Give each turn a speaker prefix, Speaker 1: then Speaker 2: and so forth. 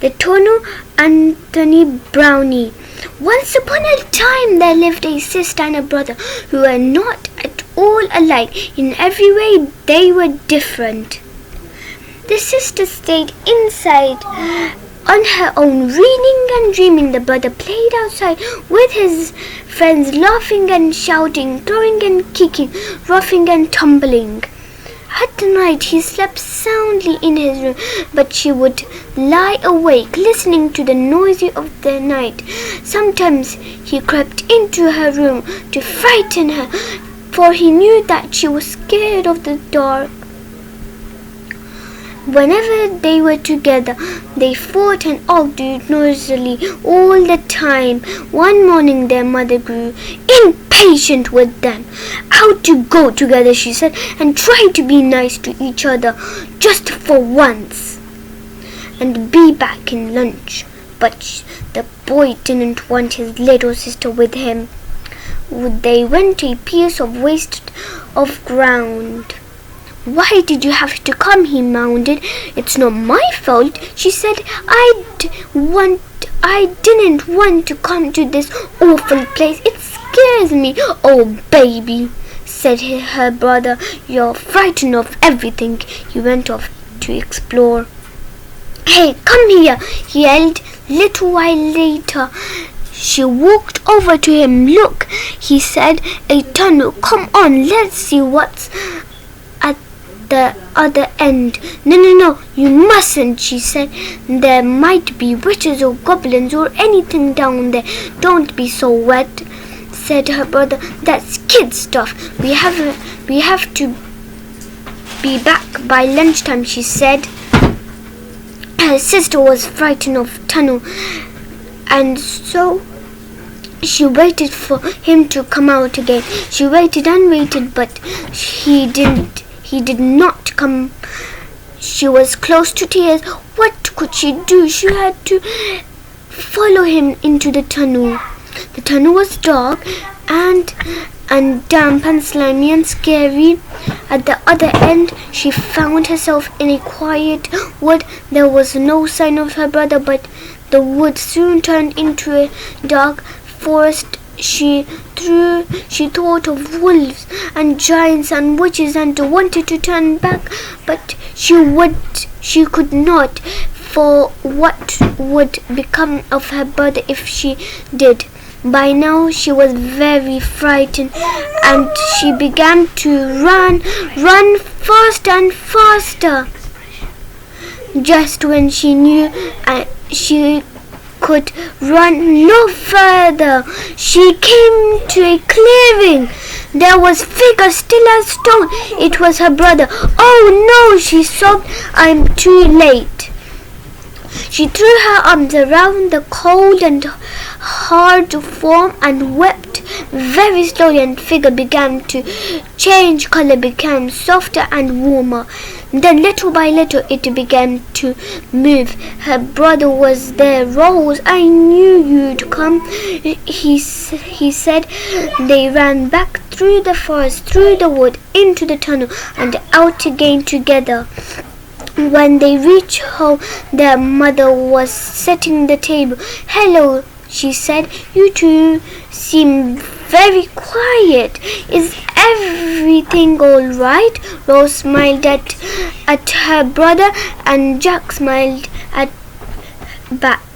Speaker 1: The Tono Anthony Browne. Once upon a time there lived a sister and a brother who were not at all alike. In every way they were different. The sister stayed inside on her own, reading and dreaming. The brother played outside with his friends, laughing and shouting, throwing and kicking, roughing and tumbling. At night he slept soundly in his room, but she would lie awake, listening to the noise of the night. Sometimes he crept into her room to frighten her, for he knew that she was scared of the dark. Whenever they were together, they fought and argued noisily all the time. One morning their mother grew impatient with them. "Out to go together," she said, "and try to be nice to each other just for once, and be back in lunch." But the boy didn't want his little sister with him. They went a piece of waste of ground. "Why did you have to come?" he moaned. "It's not my fault," she said. I didn't want to come to this awful place. It scares me." "Oh, baby," said her brother, "you're frightened of everything." He went off to explore. "Hey, come here," he yelled. Little while later, she walked over to him. "Look," he said, "a tunnel. Come on, let's see what's at the other end." No, you mustn't," she said. "There might be witches or goblins or anything down there." "Don't be so wet," said her brother. "That's kid stuff. We have to be back by lunchtime," she said. Her sister was frightened of tunnel, and so she waited for him to come out again. She waited and waited, but he did not come. She was close to tears. What could she do? She had to follow him into the tunnel. The tunnel was dark and damp and slimy and scary. At the other end, she found herself in a quiet wood. There was no sign of her brother, but the wood soon turned into a dark forest. She thought of wolves and giants and witches and wanted to turn back, but she could not, for what would become of her brother if she did? By now she was very frightened, and she began to run faster and faster. Just when she knew she could run no further, she came to a clearing. There was a figure still as stone. It was her brother. "Oh no," she sobbed, "I'm too late." She threw her arms around the cold and hard form and wept very slowly, and the figure began to change color, became softer and warmer. Then little by little it began to move. Her brother was there. "Rose, I knew you'd come," he said. They ran back through the forest, through the wood, into the tunnel, and out again together. When they reached home, their mother was setting the table. "Hello," she said. "You two seem very quiet. Is everything all right?" Rose smiled at her brother, and Jack smiled back.